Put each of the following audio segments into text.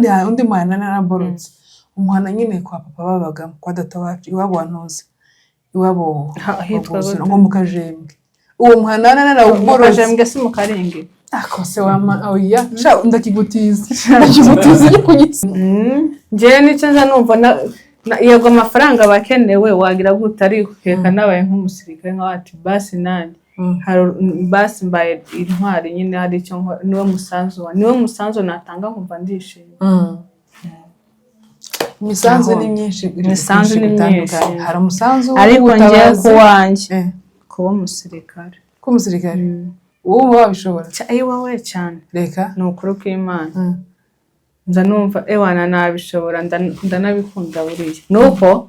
ahandi undi mwana naraborotse umuhana nyine kwa papa babaga kwa data wacu iwabo wantuze iwabo ngo mukajembwe uwo muhana narawuborotse mukajembwe si mukarenge akose wama oya ndakigutiza kunyitsa je nico nza numva yego amafaranga bakenewe wagira gute ari heka nabaye nk'umusirikare nka ati basi nandi basi mbaye intwari nyine hari icyo niwe musanzu natanga nkumva ndishimye imisanzu ni myinshi bitandukanye hari umusanzu ariko ngiye kuwanje kuba umusirikare uwo wabishobora wowe cyane reka ni ukuri kw'Imana nza numva ewana nabishobora ndanabikunda buriya nuko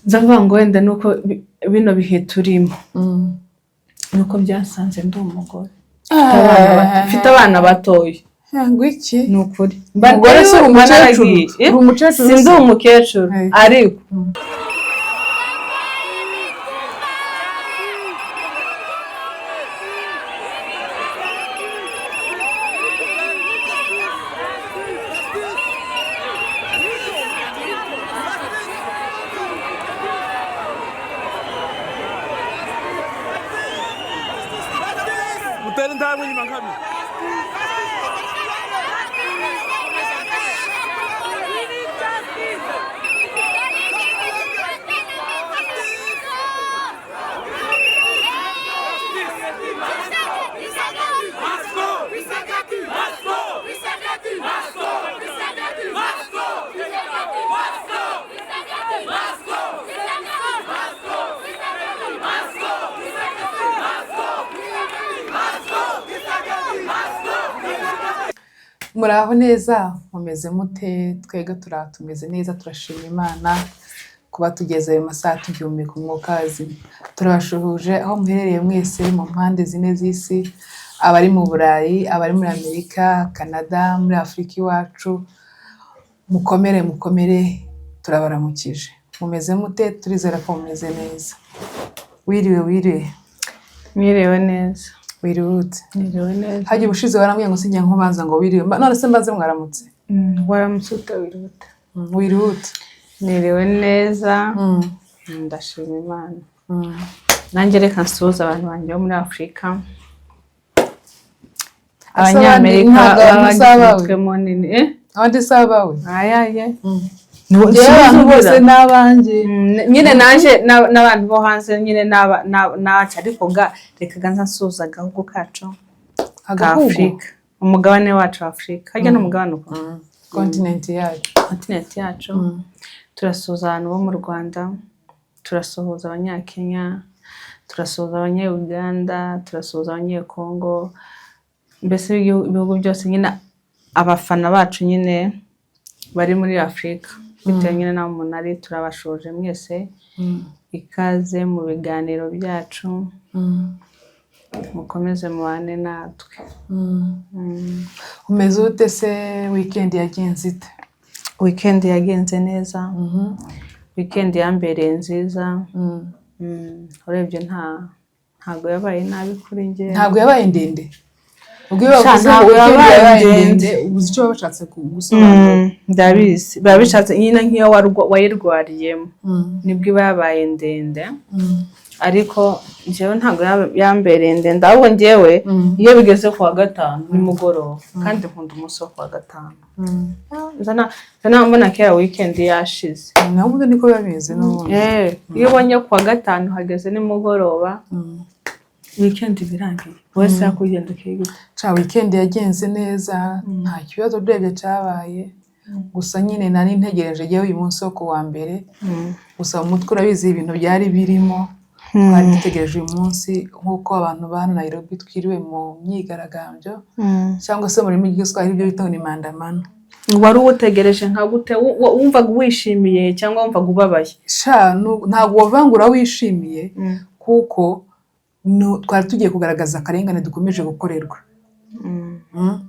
nza mvuga ngo wenda nuko bino bihe turimo nuko byasanze ndi umugore mfite abana batoya ngwiki ni ukuri umugore si umukecuru sindi umukecuru ariko muraho neza mumeze mute twega tumeze neza turashima Imana kuba tugeze ayo masaha tugihumeka umwuka wazima turabashuhuje aho muherereye mwese mu mpande zine z'isi abari mu Burayi abari muri Amerika Canada muri Afrika iwacu mukomere turabaramukije mumeze mute turizera ko mumeze neza wiriwe Mwiriwe neza wirute Mwiriwe neza haje ubushize warambwiye ngo sinjya nkubanza ngo wiriwe none se mbaze mwaramutse waramutse wirute Mwiriwe neza ndashima Imana nanjye reka nsuhuza abantu banjye bo muri Afrika Abanyamerika babagitwemo nini abandi sabawe ayaye abantu bose n'abanje nyine naje n'abantu bo hanze nyine n'abaca ariko reka ganza nsuhuza agahugu kacu Afrika umugabane wacu wa Afrika harya n'umugabane uko continent yacu turasuhuza abantu bo mu Rwanda turasuhuza abanyakenya turasuhuza abanya-Uganda turasuhuza abanya-Congo mbese ibihugu byose nyine abafana bacu nyine bari muri Afrika bitewe nyine na umunari turabashoje mwese ikaze mu biganiro byacu mukomeze mubane natwe umeze ute se weekend yagenze ite weekend yagenze neza weekend yambereye nziza urebye ntago yabaye nabi kuri njye ntago yabaye ndende ubwo ntago yabaye ndende ubuze icyo bashatse gusobanura ndabizi babishatse nyine nk'iyo wayirwariyemo nibwo iba yabaye ndende ariko njyewe ntago yambereye ndende ahubwo njyewe iyo bigeze ku wa gatanu nimugoroba kandi nkunda umunsi wo ku wa gatanu zana mbona kera weekend yashize nabuze niko bameze n'ubundi iyo ubonye ku wa gatanu hageze nimugoroba weekend birangiye wese yakugendekeye gute weekend yagenze neza nta kibazo urebye cyabaye gusa nyine nari ntegereje giye uyu munsi wo ku wa mbere gusa mu mutwe urabizi ibintu byari birimo twari dutegereje uyu munsi nk'uko abantu ba Nairobi twiriwe mu myigaragambyo cyangwa se muri migi twari ibyo bita ni mandamano wari utegereje nka gute wumvaga wishimiye cyangwa wumvaga ubabaye ntabwo wavangura wishimiye kuko twari tugiye kugaragaza akarengane dukomeje gukorerwa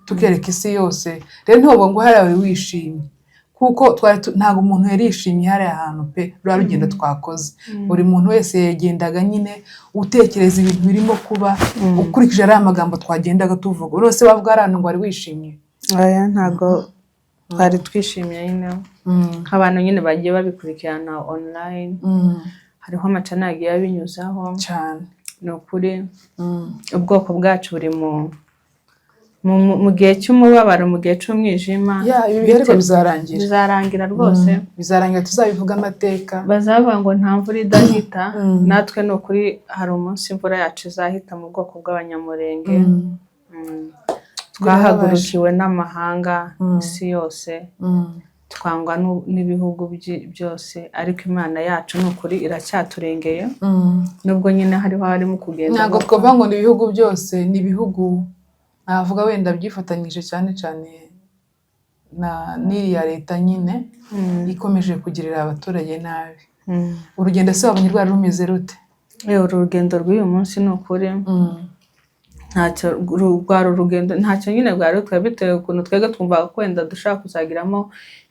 tukereka isi yose rero ntabwo ngo harawe wishimye kuko ntabwo umuntu yarishimye hari ahantu pe rwa rugendo twakoze buri muntu wese yagendaga nyine utekereza ibintu birimo kuba ukurikije ari amagambo twagendaga tuvuga rwose wavuga ari ahantu ngo wari wishimye aya ntabwo twari twishimiye nyine nk'abantu nyine bagiye babikurikirana online, hariho amacana yagiye abinyuzaho cyane. ni ukuri ubwoko bwacu buri mu gihe cy'umubabaro, mu gihe cy'umwijima. Ibi bihe ariko bizarangira rwose, bizarangira, tuzabivuga amateka. bazavuga ngo nta mvura idahita. natwe ni ukuri hari umunsi imvura yacu izahita mu bwoko bw'Abanyamulenge. Twahagurukiwe n'amahanga, isi yose, twangwa n'ibihugu byose, ariko Imana yacu ni ukuri iracyaturengeye. nubwo nyine harimo kugenda, ntabwo twavuga ngo ni ibihugu byose, ni ibihugu navuga wenda byifatanyije cyane cyane n'iriya leta nyine ikomeje kugirira abaturage nabi. urugendo se wabonye rwari rumeze rute? uru rugendo rw'uyu munsi ni ukuri rwari urugendo ntacyo nyine rwari rutwaye, bitewe ukuntu twebwe twumvaga ko wenda dushaka kuzagiramo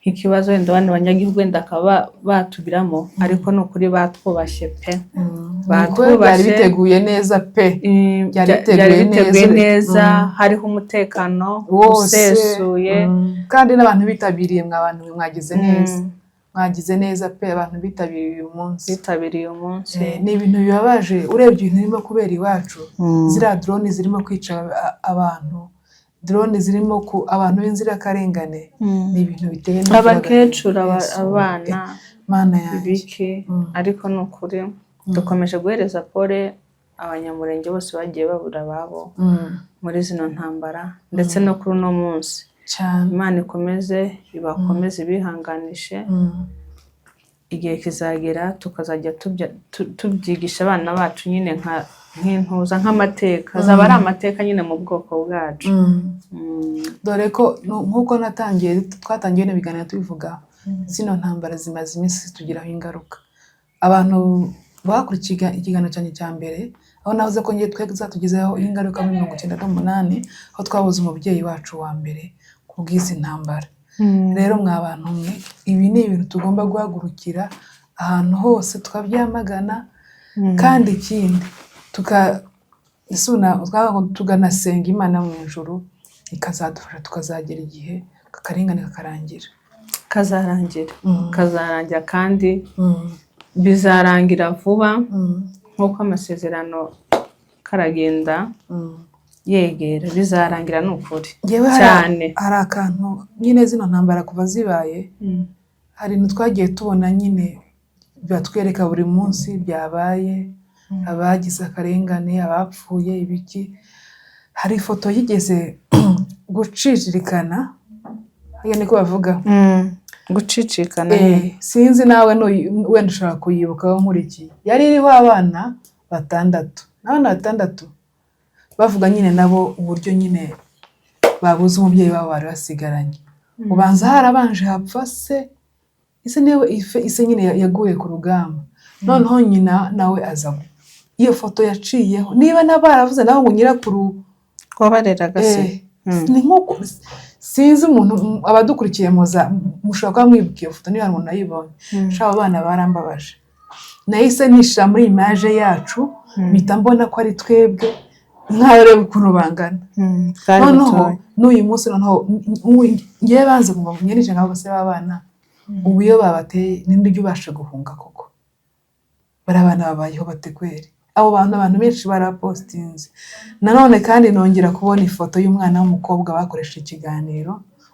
nk'ikibazo wenda abandi banyagihugu wenda akaba batugiramo, ariko ni ukuri batwubashye pe. byari biteguye neza pe, byari biteguye neza, hariho umutekano usesuye, kandi n'abantu bitabiriye, abantu mwagize neza, mwagize neza pe. abantu bitabiriye uyu munsi, ni ibintu bibabaje urebye ibintu birimo kubera iwacu. ziriya drone zirimo kwica abantu, drone zirimo abantu b'inzirakarengane, ni ibintu biteye neza. abakecuru, abana, Mana yanjye, ibiki. ariko ni ukuri dukomeje guhereza pole Abanyamulenge bose bagiye babura ababo muri zino ntambara, ndetse no kuri uno munsi. Imana ikomeze ibakomeze ibihanganishe. igihe kizagera tukazajya tubyigisha abana bacu nyine nk'intuza, nk'amateka, azaba ari amateka nyine mu bwoko bwacu. dore ko nk'uko twatangiye n'ibiganiro tubivuga, zino ntambara zimaze iminsi zitugiraho ingaruka. abantu bakurikiye ikiganiro cyanjye cya mbere, aho navuze ko ngiye twatugezeho ingaruka muri 1998, aho twabuze umubyeyi wacu wa mbere kubw'izi ntambara. rero mwa bantu mwe, ibi ni ibintu tugomba guhagurukira ahantu hose tukabyamagana, kandi ikindi tuganasenga Imana mu ijuru ikazadufasha, tukazagera igihe akarengane kazarangira kandi bizarangira vuba, nk'uko amasezerano karagenda yegera, bizarangira ni ukuri cyane. hari akantu nyine zino ntambara kuva zibaye, hari ibintu twagiye tubona nyine batwereka buri munsi byabaye, abagize akarengane, abapfuye, ibiki. hari ifoto yigeze gucicikana, iyo niko bavuga, gucicikana. sinzi nawe wenda ushaka kuyibukaho nkurikiye. yari iriho abana 6 bavuga nyine nabo uburyo nyine babuze umubyeyi wabo bari basigaranye. ubanza harabanje hapfa se, ise nyine yaguye ku rugamba, noneho nyina nawe aza. iyo foto yaciyeho, niba nabaravuze nawe ngo nyirakuru wabareraga se, ni nk'uko sinzi umuntu abadukurikiye mushobora kuba mwibuka iyo foto, niba umuntu ayibonye. shaba abana barambabaje, nahise nishira muri image yacu, mpita mbona ko ari twebwe, nkareba ukuntu bangana. noneho n'uyu munsi, noneho ngiye banze kumubonyereje nk'abo se b'abana, ubu iyo babateye ninde ujya ubasha guhunga koko? bari abana babayeho batekwere. abo abantu benshi barapostinze. nanone kandi nongera kubona ifoto y'umwana w'umukobwa bakoresheje ikiganiro,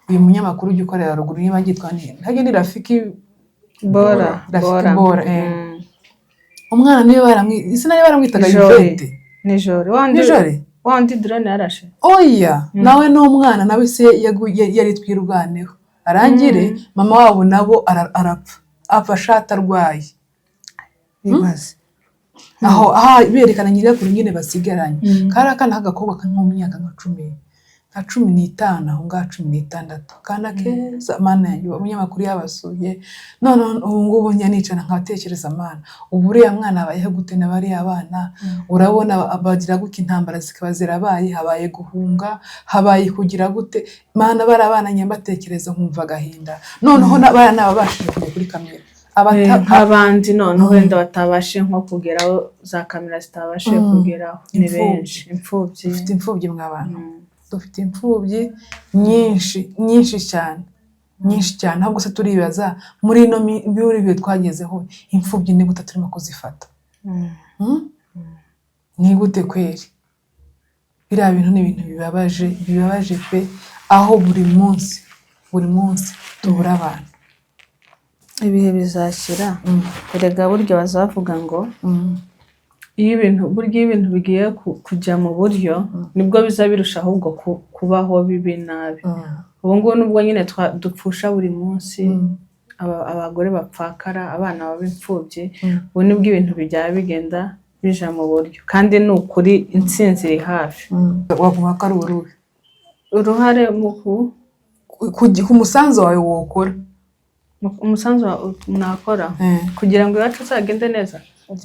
uyu munyamakuru ujya ukorera ruguru, niba yitwa ni Rafiki Bora. umwana niwe baramwitaga Yvette. Nijoro wandi drone yarashe. oya nawe n'umwana nawe se yari twirwaneho, arangire mama wabo nabo apfa shata arwaye. aho berekana nyirakuru nyine basigaranye. kari akana k'agakobwa kari mu myaka nka 15 aho ngaho 16, kana keza. Mana yanjye, umunyamakuru yabasuye. none ubu ngubu nyanicana nkatekereza, Mana, ubu uriya mwana abayeho gute na bariya abana? urabona bagira guka intambara zikaba zirabaye, habaye guhunga, habaye kugira gute. Mana, bari abana nyambatekereza nkumva agahinda. noneho bari nababashije kujya kuri kamera, abandi noneho wenda batabashe nko kugeraho, za kamera zitabashe kugeraho. ni benshi. imfubyi, dufite imfubyi mw'abantu, dufite imfubyi nyinshi cyane. nyinshi cyane, ahubwo se turibaza muri ino muri bihe twagezeho imfubyi ni gute turimo kuzifata. Ni gute kweri? Biriya bintu ni ibintu bibabaje pe, aho buri munsi tubura abantu. Ibihe bizashyira erega burya bazavuga ngo iyo ibintu bigiye kujya mu buryo nibwo biza birusha ahubwo kubaho bibi nabi. Ubu ngubu nubwo nyine dupfusha buri munsi, abagore bapfakara, abana b'imfubyi, ubu nibwo ibintu bijya bigenda bija mu buryo, kandi ni ukuri intsinzi iri hafi. Wavuga ko ari uruhare mu ku musanzu wawe wokora, umusanzu nakora kugira ngo iwacu uzagende neza,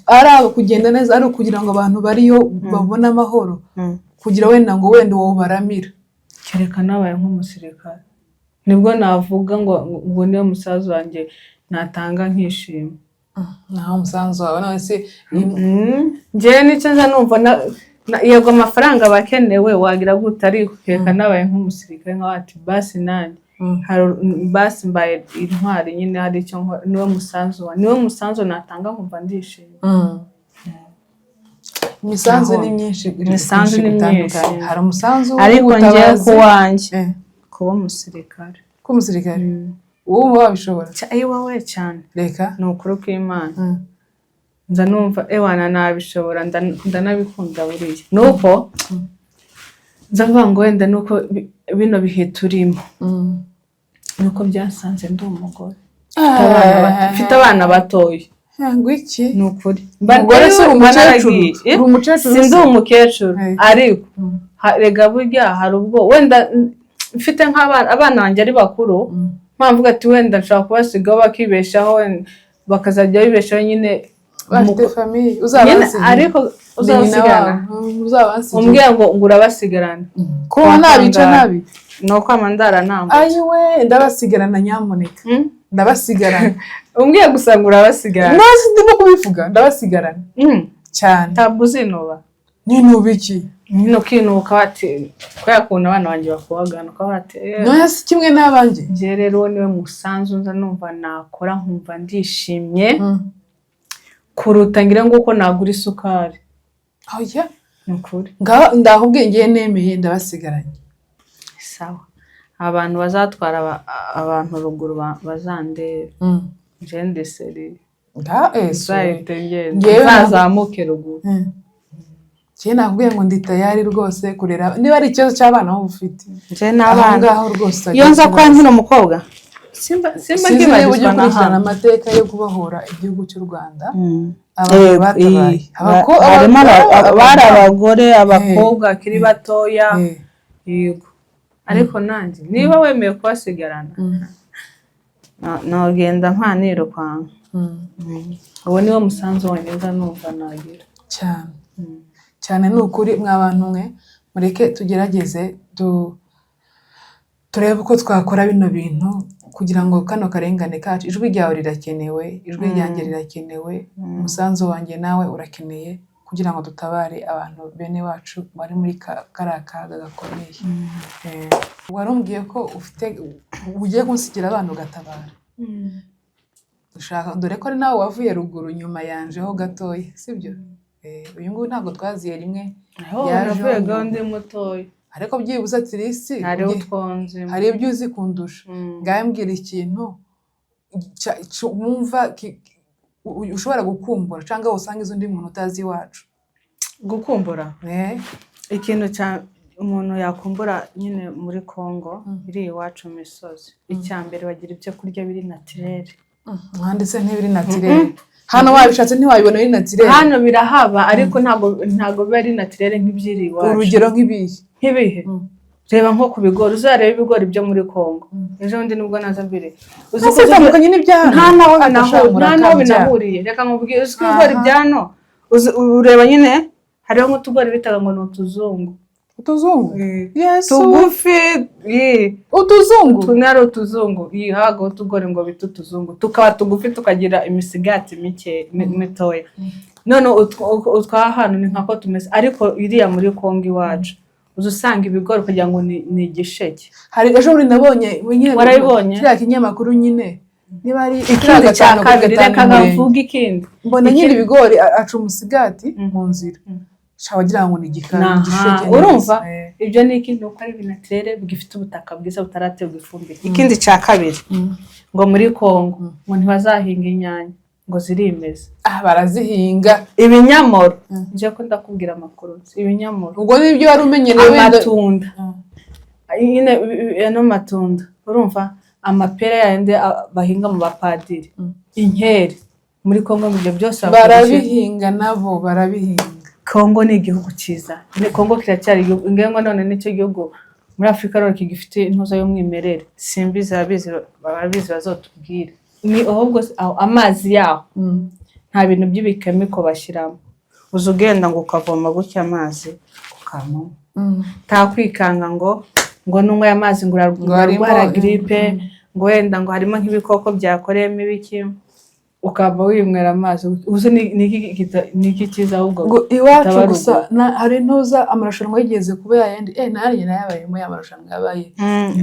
ari kugenda neza, ari kugira ngo abantu bariyo babone amahoro, kugira wenda wowe baramira. Kereka nabaye nk'umusirikare nibwo navuga ngo niyo musaza wanjye natanga nkishima. Naho umusanzu wawe none se njyewe nicyo nza numva yego amafaranga bakenewe wagira gute, ariko kereka nabaye nk'umusirikare nka ati basi nanjye basi mbaye intwari nyine, hari icyo niwe musanzu natanga nkumva ndishimye. Imisanzu ni myinshi, hari umusanzu ariko njye kuwanjye kuba umusirikare. Kuba umusirikare wowe wabishobora? Wowe cyane reka ni ukuri kw'Imana nza numva ewana nabishobora, ndanabikunda buriya. Nuko nza mvuga ngo wenda nuko bino bihe turimo nuko byasanze ndi umugore mfite abana batoya. ngo iki ni ukuri umugore se umukecuru? Sindi umukecuru, ariko rega burya hari ubwo wenda mfite nk'abana banjye ari bakuru, mpamvuga ati wenda nshobora kubasigaho bakibeshaho, bakazajya bibeshaho nyine bafite famille. Uzabasigira ariko uzabasigana umbwira ngo urabasigarana ko nabica nabi nuko amandara namba ayiwe ndabasigarana nyamuneka ndabasigarana umbwiye gusa ngo urabasigarana nasi ndimo kubivuga ndabasigarana cyane. Tabuzinuba ninuba iki? Nino kinuka bati ko yakunda abana banjye bakubagana ko bati no si kimwe n'abanjye. Je rero niwe musanzu nza numva nakora nkumva ndishimye kuruta ngira ngo uko nagura isukari. Oya nukuri ndahubwiye ngiye nemeye ndabasigaranye. Sawa, abantu bazatwara abantu ruguru bazandebe je ndeseri ngewe bazamuke ruguru. Je nakubwiye ngo ndi tayari rwose kurera niba ari ikibazo cy'abana aho ufite. Je n'abana ngaho rwose iyo nza kwa nkino umukobwa simba ngibagizwa n'ahantu amateka yo kubohora igihugu cy'u Rwanda. Abantu batabaye bari abagore abakobwa akiri batoya. Yego, ariko nanjye niba wemeye kubasigarana nagenda mpaniro kwanga. Uwo niwo musanzu wanjye nza numva nagira cyane. Ni ukuri mw'abantu mwe mureke tugerageze turebe uko twakora bino bintu kugira ngo kano karengane kacu, ijwi ryawe rirakenewe, ijwi ryanjye rirakenewe, umusanzu wanjye nawe urakeneye kugira ngo dutabare abantu bene wacu bari muri kariya kaga gakomeye. Warumbwiye ko ugiye kunsigira abantu ugatabara. Dore ko ari nawe wavuye ruguru nyuma yanjeho gatoya, sibyo? Uyu nguyu ntabwo twaziye rimwe, yavuye gahunda mutoya, ariko byibuze atirisi hari ibyo uzi kundusha. Ngaye mbwira ikintu wumva ushobora gukumbura cyangwa usanga izo undi muntu utazi iwacu. Gukumbura ikintu cya umuntu yakumbura nyine muri Kongo iri iwacu mu misozi. Icyambere bagira ibyo kurya biri naturel. Handitse ntibiri naturel. Hano wabishatse ntiwabibona biri naturel. Hano birahaba ariko ntago biba ari naturel nk'ibyiri iwacu. Urugero nk'ibihe reba nko ku bigori, uzareba ibigori byo muri Kongo. Ejo ndi nubwo naza mbere uzitandukanye n'ibyano nta naho binahuriye. Reka nkubwire uzi ibigori byano ureba nyine hariho nk'utugori bitaga ngo ni utuzungu. Tugufi utuzungu tunaro utuzungu haga utugori ngo bita utuzungu tukaba tugufi tukagira imisigati mitoya. None utwa hano ni nkako tumeze, ariko iriya muri Kongo iwacu uzusanga ibigori kugira ngo ni igisheke. Hari ejo bundi nabonye nyine warabibonye kiriya kinyamakuru nyine niba ari ikindi cya kabiri reka ngavuga ikindi mbona nyine ibigori aca umusigati mu nzira wagira ngo ni igisheke. Urumva ibyo ni ikindi uko ari binatere bigifite ubutaka bwiza butaraterwa ifumbire. Ikindi cya kabiri ngo muri Kongo ngo ntibazahinga inyanya ngo zirimeze. Barazihinga ibinyamoro nje ko ndakubwira amakuru ibinyamoro ubwo nibyo wari umenyerewe amatunda nyine ano matunda urumva amapera yandi bahinga mu bapadiri inkeri muri Kongo ibyo byose barabihinga nabo barabihinga. Kongo ni igihugu cyiza. Kongo kiracyari ingengo none nicyo gihugu muri Afrika rero kigifite intuza y'umwimerere. Simbizi ababizi bazotubwira ni ahubwo amazi yaho nta bintu by'ibikemiko bashyiramo. Uzugenda ngo ukavoma gutya amazi ukamo takwikanga ngo nunywa amazi ngo urarwara grippe ngo wenda ngo harimo nk'ibikoko byakoreyemo ibiki ukaba winywera amazi. Uzi niki cyiza ahubwo ngo iwacu gusa hari intuza amarushanwa yigeze kuba yayandi nari nayabayemo y'amarushanwa yabaye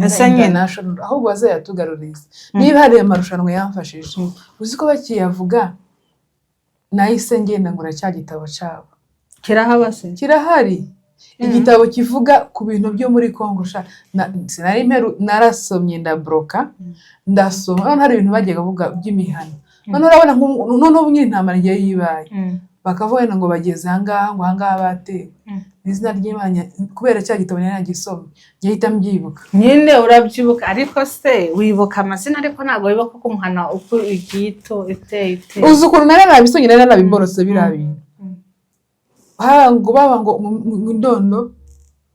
ese nyine ahubwo bazayatugaruriza niba hari amarushanwa yamfashije. Uzi ko bakiyavuga nahise ngenda ngura cya gitabo cyabo kirahaba se kirahari igitabo kivuga ku bintu byo muri Kongo sinari narasomye ndabroka ndasoma hari ibintu bagiye bavuga by'imihano none urabona noneho nyine ntamara igihe yibaye bakavuga ngo bageze ahangaha ngo ahangaha batewe izina ry'Imana kubera cya gitabo nari nagisomye gihita mbyibuka. Nyine urabyibuka ariko se wibuka amazina ariko ntabwo wibuka ko umuhana uko igito iteye uzi ukuntu nari nabisomye nari nabiborose birabintu ngo baba ngo indondo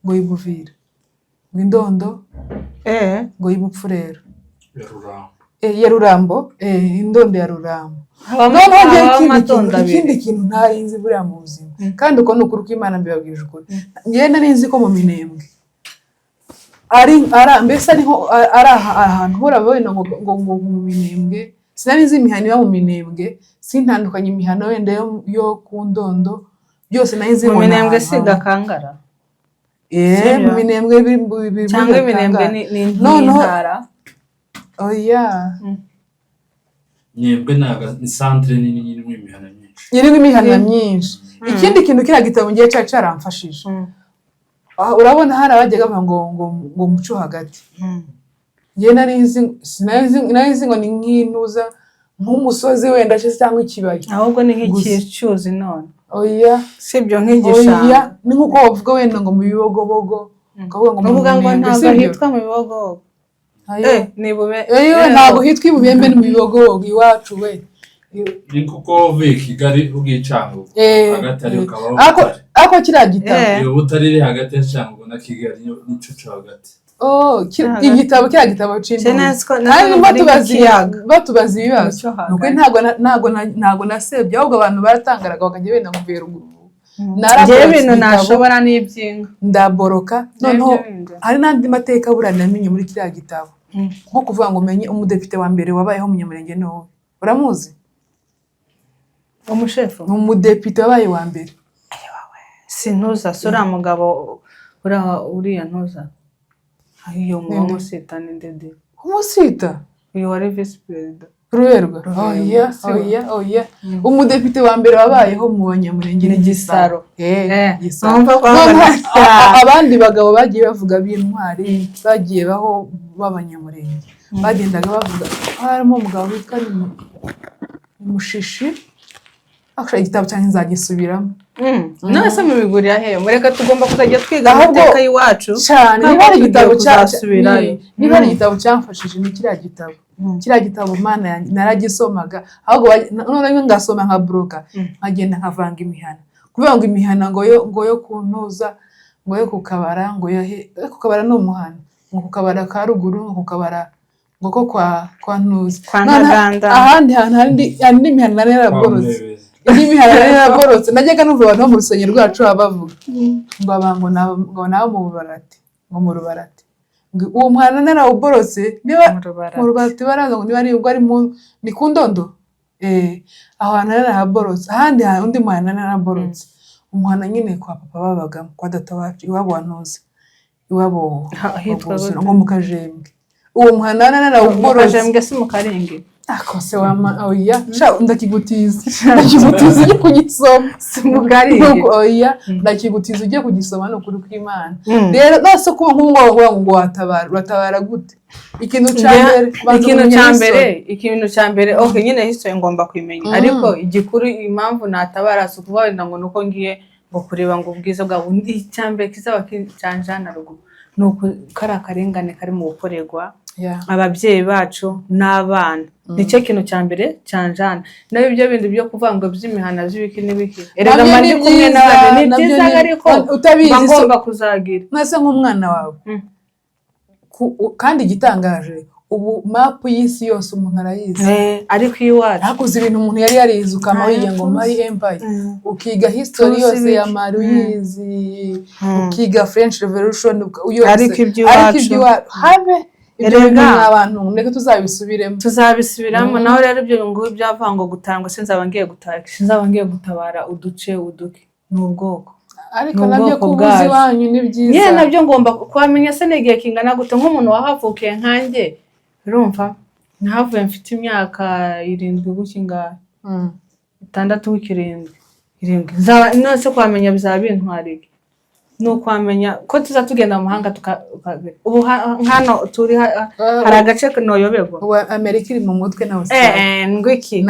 ngo yibuvira ngo indondo ngo yibupfurero ya Rurambo indondo ya Rurambo ikindi kintu ntarinzi buriya mu buzima kandi uko ni ukuri ko Imana mbibabwije ukuri njyewe narinzi ko mu Minembwe mbese ari ahantu hora wenda ngo mu Minembwe sinarizi imihano iba mu Minembwe sintandukanye imihano wenda yo ku ndondo byose narinzi mu Minembwe si Gakangara mu Minembwe cyangwa Minembwe ni intara oya Minembwe ni centre nini irimo imihana myinshi irimo imihana myinshi. Ikindi kintu kira gitabo ngiye caramfashije urabona hari abajyaga bavuga ngo muco hagati ngiye narizi ngo ni nk'intuza nk'umusozi wenda cyangwa ikibaya ahubwo ni nk'icyuzi none oya sibyo nk'igishanga ni nkuko bavuga wenda ngo mu bibogobogo uvuga ngo ntabwo hitwa mu bibogobogo ntabwo hitwa ibubembe ni mu bibogobogo iwacu we ni kuko uvuye Kigali ubwicango hagati ari ukabaho ako kiriya gitabo iyo butari iri hagati y'Icyangugu na Kigali nico hagati igitabo kiriya gitabo batubaza ibibazo nuko ntabwo nasebye ahubwo abantu baratangaraga bakajya benda ngo mvuye ruguru ngewe ibintu nashobora n'ibyinga ndaboroka noneho hari n'andi mateka buriya namenye muri kiriya gitabo nko kuvuga ngo umenye umudepite wa mbere wabayeho umunyamurenge ni wowe uramuzi umushefu ni umudepite wabaye wa mbere sintuza sura mugabo uriya ntuza iyo musita ni ndende umusita uyu wari vice president Ruberwa oya umudepite wa mbere wabayeho mu banyamurenge ni Gisaro abandi bagabo bagiye bavuga b'intwari bagiye baho b'abanyamurenge bagendaga bavuga harimo umugabo witwa Mushishi akora igitabo cyane nzagisubiramo none se mubigurira he mureka tugomba kuzajya twiga amateka y'iwacu cyane niba ari igitabo cyasubirayo niba ari igitabo cyamfashije ni kiriya gitabo Mana yanjye naragisomaga ahubwo none ngasoma nka broka nkagenda nkavanga imihana kuvuga ngo imihana ngo yo kuntuza ngo yo kukabara ngo yo kukabara no muhana ngo kukabara ka ruguru ngo kukabara ngo ko kwa ntuza ahandi hantu hari imihana nari yaraborotse imihana nari yaraborotse najyaga numva abantu bo mu rusengero rwacu bavuga ngo abantu ngo nabo mu Rubarati ngo mu Rubarati uwo mwana narawuborotse niba mu Rubarati baraza ngo niba ari ubwo ari ni ku ndondo aho hantu narahaborotse ahandi undi mwana naraborotse umuhana nyine kwa papa babagamo kwa data wacu iwabo wa ntuza iwabo hitwa ngo mu Kajembwe uwo muhana narawugoroze mu Kajembwe si mu Karenge akose wama oya ndakigutiza ujye kugisoma si mu Karenge oya ndakigutiza ujye kugisoma no kuri kw'Imana rero nose kuba ngo watabara gute ikintu cyambere okay nyine history ngomba kwimenya ariko igikuru impamvu natabara so kuba wenda ngo nuko ngiye ngo kureba ngo ubwiza bwa undi icyambere kizaba kicanjana rugo nuko kari akarengane kari mu gukorerwa ababyeyi bacu n'abana nicyo kintu cyambere canjana nayo ibyo bindi byo kuvuga ngo by'imihana z'ibiki n'ibiki erega manje kumwe n'abana ni byiza ariko bagomba kuzagira mwese nk'umwana wawe kandi igitangaje ubu map y'isi yose umuntu arayizi ariko iwacu hakuze ibintu umuntu yari yarize ukama wiye ngo Mali Empire ukiga history yose ya Mali uyizi ukiga French Revolution ariko iby'iwacu habe erega abantu ndeke tuzabisubiramo naho rero ibyo ngo byavango gutangwa sinzaba ngiye gutabara uduce uduke n'ubwoko ariko nabyo kubuzi wanyu ni byiza nabyo ngomba kwamenya se negiye kingana gute nk'umuntu wahavukiye nkanjye urumva nahavuye mfite imyaka 7 gukinga 6 w'ikirindwi nose kwamenya bizaba bintwarike no kwamenya ko tuza tugenda mu mahanga ubu hano turi hari agace noyoberwa Amerika iri mu mutwe nawe ngwiki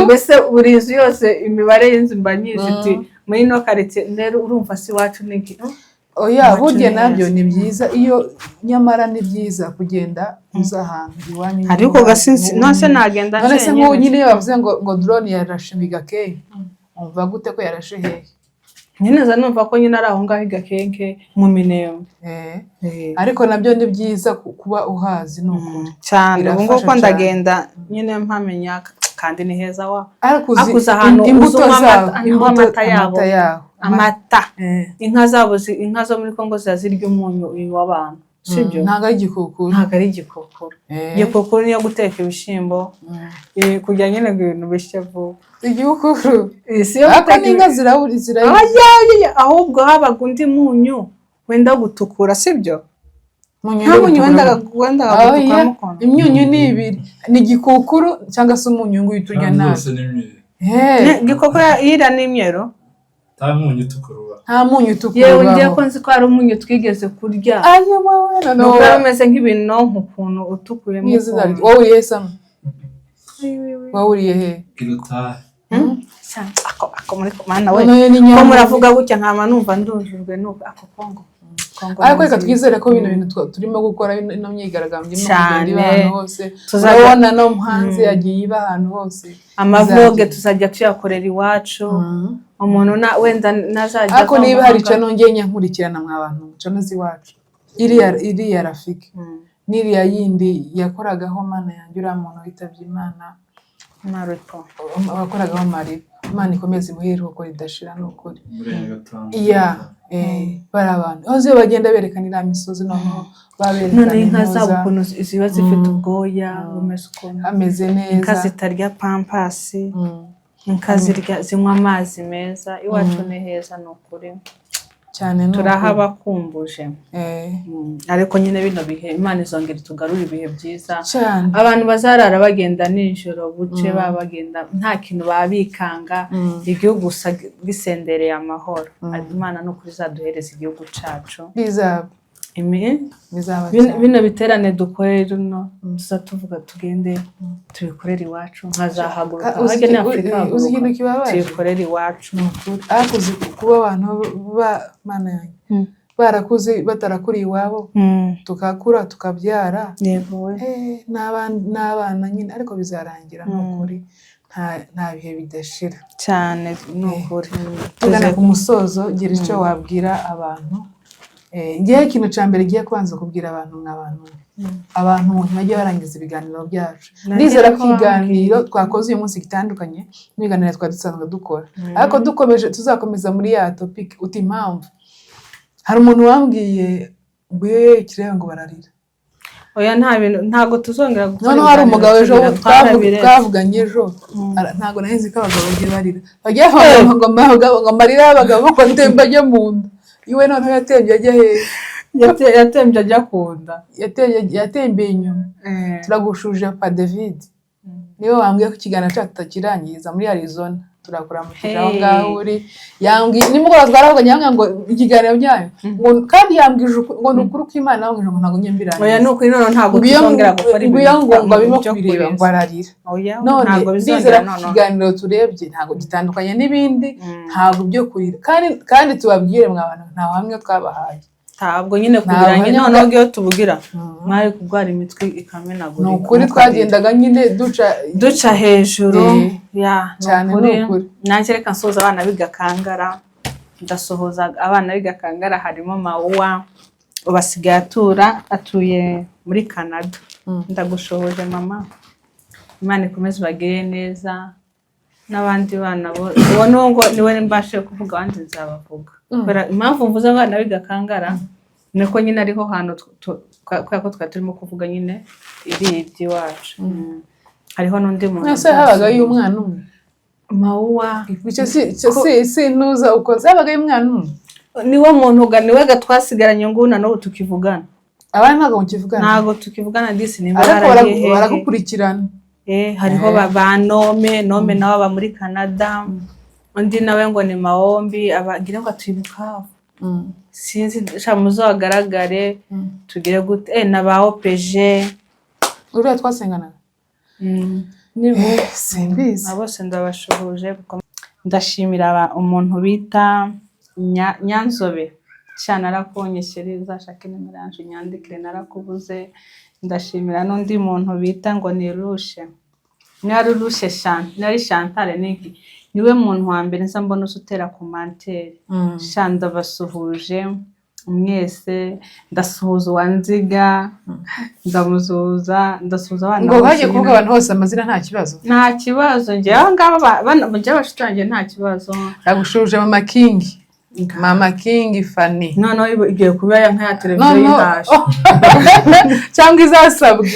mbese burizi yose imibare y'inzu mbanyije iti muri no karetse rero urumva si wacu niki oya burya nabyo ni byiza iyo nyamara ni byiza kugenda uzahantu iwanyu ariko gasinsi nose nagenda none ngo nyine bavuze ngo drone yarashe Migakeye umva gute ko yarashe hehe nyine za numva ko nyine ari aho ngaho Gakenke mu Minembwe ariko nabyo ni byiza kuba uhazi n'ukuri cyane ubu ngo ndagenda nyine mpamenya kandi ni heza wa akuza ahantu imbuto yabo amata inka zo muri Kongo zazirya umunyu w'abantu sibyo ntago ari igikokoro igikokoro niyo guteka ibishimbo kujya nyine ibintu bishye vuba igikokoro siyo n'inka ziraburi ahubwo habaga undi munyu wenda gutukura sibyo munyu wenda gutukura imyunyu ni ibiri ni igikokoro cyangwa se umunyu nguyu turya nabi igikokoro ira n'imyero nta munyu utukura yewe ngiye ko nzi ko ari umunyu twigeze kurya nuko bameze nk'ibintu nk'ukuntu utukuye wowe yesamo wowe uriye he ako muri mana we ko muravuga gutya nkama numva ndujujwe nuko ako Kongo ariko reka twizere ko bino bintu turimo gukora ino myigaragambyo no kugenda ahantu hose tuzabona no hanze yagiye iba ahantu hose amavloge tuzajya tuyakorera iwacu umuntu wenda nazajya ariko niba hari cyo nongeye nyankurikirana mwabantu cyo nazi iwacu iriya Rafiki n'iriya yindi yakoragaho mana yanjye uriya muntu witabye Imana Maripo wakoragaho Maripo Imana ikomeze imuheruko ridashira n'ukuri bari abantu aho bagenda berekana iriya misozi noneho baberekana inka zabo ukuntu ziba zifite ubwoya bumeze ukuntu ameze neza inka zitarya pampasi inka zinywa amazi meza iwacu ni heza n'ukuri cyane turahabakumbuje ariko nyine bino bihe Imana izongera tugarura ibihe byiza cyane abantu bazarara bagenda nijoro buce bagenda nta kintu babikanga igihugu gusa gisendereye amahoro Imana n'ukuri zaduhereza igihugu cacu bizaba bino biterane dukorera no tuzatuvuga tugende tubikorera iwacu nkazahaguruka hage ni Afrika uzi ikintu kibabaje tubikorera iwacu akuzi kuba abantu Mana yanjye barakuze batarakuri iwabo tukakura tukabyara n'abana nyine ariko bizarangira n'ukuri nta bihe bidashira cyane n'ukuri tugana ku musozo gira icyo wabwira abantu ngiye ikintu cya mbere giye kubanza kubwira abantu ntibajye barangiza ibiganiro byacu ndizera ko ikiganiro twakoze uyu munsi gitandukanye n'ibiganiro twari dusanzwe dukora ariko dukomeje tuzakomeza muri ya topic uti impamvu hari umuntu wambwiye ngo kireba ngo bararira oya ntago tuzongera gukora noneho hari umugabo ejo twavuganye ejo ntago nahinze ko abagabo bagiye barira bagiye ngo marira y'abagabo ko ndemba ajya mu nda iwe noneho yatembye ajya hehe yatembye ajya kunda yatembeye inyuma. Turagushuje pa David, niwe wambwiye ko ikiganiro cyacu tutakirangiza muri Arizona, turakuramukije aho ngaho uri. Yambwiye nimugoroba twaravuganye, yambwiye ngo ikiganiro byayo kandi yambwije ngo ni ukuri ko Imana yambwije ngo ntabwo nyembiranye. Oya ni ukuri none ntabwo tuzongera gukora ibintu ngo abimo kubireba ngo ararira. None ndizera ko ikiganiro turebye ntabwo gitandukanye n'ibindi, ntabwo byo kurira kandi tubabwire mwa bantu nta hamwe twabahaye. Ntabwo nyine kugira nyine noneho iyo tubugira mwari kurwara imitwe ikamenagura. Ni ukuri twagendaga nyine duca hejuru cyane. Ni ukuri nanjye reka nsoza abana b'igakangara, ndasohoza abana b'igakangara harimo Mawuwa basigaye atuye muri Canada. Ndagushoboje mama, Imana ikomeze bagire neza n'abandi bana bo nubwo niwe mbashe kuvuga abandi nzabavuga. Impamvu mvuze abana b'igakangara niko nyine ariho hantu kubera ko twari turimo kuvuga nyine iby'iwacu. Hariho n'undi muntu ese habaga y'umwana umwe Mawuwa si nuza uko zabaga y'umwana umwe, niwo muntu niwe twasigaranye ngo n'ubu tukivugana. abana ntabwo mukivugana? Ntabwo tukivugana disi ni baragukurikirana. Hariho ba Nome nawe aba muri Canada, undi nawe ngo ni Mahombi, abagira ngo atuyibuka sinzi muzo agaragare tugire gute na ba OPG uriya twasengana simbizi. Bose ndabashoboje. Ndashimira umuntu bita Nyanzobe cyane, narakonye sheri uzashake nimero yanje nyandikire narakubuze. Ndashimira n'undi muntu bita ngo ni Rushe, Rushe nari Chantal niki, niwe muntu wa mbere nza mbona usutera commentaire. Shanda basuhuje mwese, ndasuhuza Wanziga, ndasuhuza abana ngo baje kuvuga abantu hose amazina nta kibazo. Nta kibazo nje aho ngabo bana mujya bashutange nta kibazo. Ndagushuje Mama King Fanny. Noneho igiye kuba nka ya televiziyo y'intaje cyangwa izasabwe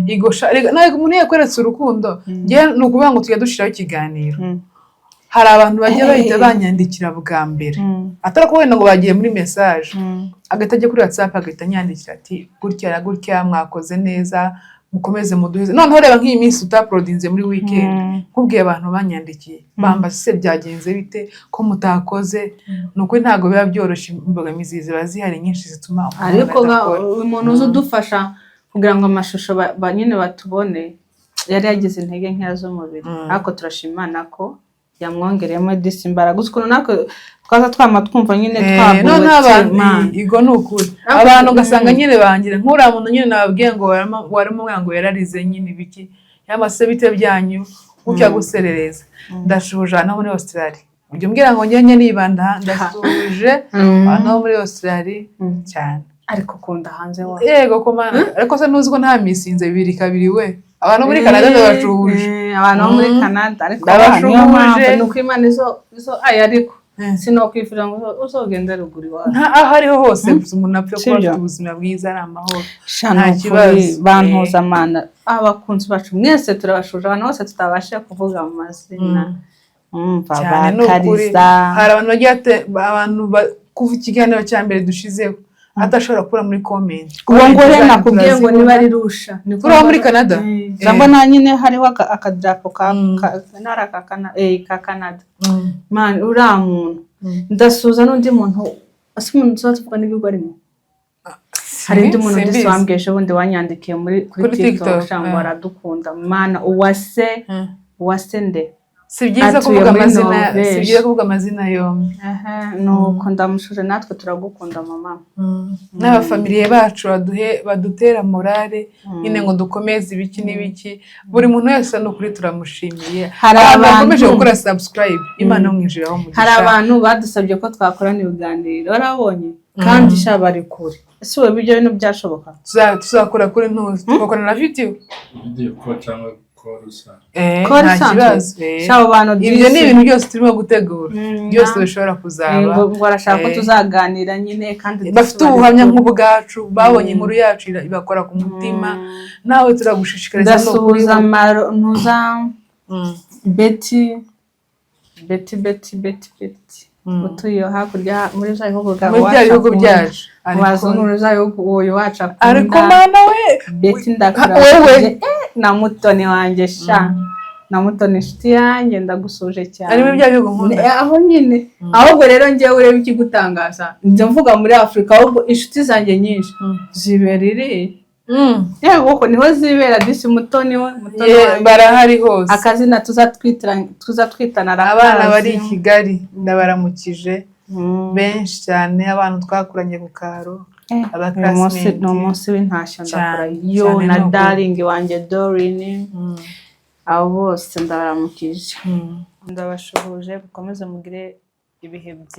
igosha nawe umuntu yakweretse urukundo. Ngiye ni ukuvuga ngo tujya dushiraho ikiganiro, hari abantu bajya bahita banyandikira bwa mbere atari ko wenda ngo bagiye muri message, agahita ajya kuri WhatsApp agahita anyandikira ati gutya mwakoze neza mukomeze muduheze. Noneho reba nk'iyi minsi utaprodinze muri weekend, kubwiye abantu banyandikiye bamba se byagenze bite ko mutakoze. Nuko ntago biba byoroshye, imbogamizi ziba zihari nyinshi zituma ariko umuntu uzudufasha kugira ngo amashusho nyine batubone yari yagize intege nkeya z'umubiri, ariko turashimana ko yamwongereyemo disimbara gusa nako twaza twama twumva nyine twabutse igo nukuri abantu ugasanga nyine bangira nk'ura muntu nyine nababwiye ngo warimo mwango yararize nyine biki yamase bite byanyu gutya guserereza. Ndashuje naho muri Australia, ujye umbwira ngo njye nibanda ndashuje naho muri Australia cyane. Ariko kunda hanze wa yego komana, ariko se nuzi ko nta misinze 2 kabiri we abantu muri Canada ndabashuje, abantu muri Canada ariko ndabashuje nuko Imana izo ariko sinokwifira ngo uzogenda ruguru wa aho ariho hose umuntu apfa ko afite ubuzima bwiza ari amahoro nta kibazo. Bantuza amana abakunzi bacu mwese turabashuje, abantu bose tutabashe kuvuga mu mazina cyane n'ukuri. Hari abantu bagiye abantu kuva ikiganiro cya mbere dushizeho atashobora kura muri comment uwo ngo rero nakubwiye ngo niba ari Rusha ni kuri muri Canada. Ndabona nyine hariho akadrapo ka Canada. Man uramuntu ndasuza n'undi muntu umuntu tuvuga n'ibigo arimo. Hari undi muntu ndisambweje bundi wanyandikiye kuri TikTok cyangwa aradukunda mana uwase nde. Si byiza kuvuga amazina yombi. Nuko ndamushuje natwe turagukunda mama. N'abafamiliye bacu badutera morale nyine ngo dukomeze ibiki n'ibiki. Buri muntu wese no kuri turamushimiye. Hari abantu bakomeje gukora subscribe, Imana mwinjiraho mu gisha. Hari abantu badusabye ko twakorana ibiganiro warabonye kandi shabari kure. Ese we bijyo bintu byashoboka? Tuzakora kuri ntuzi twakora na video ko cyangwa korusa ibyo ni ibintu byose turimo gutegura, byose bishobora kuzaba. Ngo arashaka ko tuzaganira nyine kandi bafite ubuhamya nk'ubwacu, babonye inkuru yacu ibakora ku mutima. Nawe turagushishikariza no kuza ntuza Betty utuye hakurya muri za bihugu bwa muri bya bihugu byacu abazungu muri za bihugu uyu wacu ariko mana we Betty ndakura na Mutoni wanjye sha na Mutoni inshuti yanjye ndagusuje cyane ari muri bya bihugu nkunda aho nyine ahubwo rero njyewe ureba ikigutangaza njye mvuga muri Afurika ahubwo inshuti zanjye nyinshi zibera iri yego ko niho zibera disi Mutoni barahari hose akazina tuzatwitana abana bari i Kigali ndabaramukije benshi cyane abantu twakuranye ku karo ni umunsi w'intashyo ndakora yo na darling wanjye Dorine abo bose ndabaramukije ndabashuhuje mukomeze mugire ibihe byiza.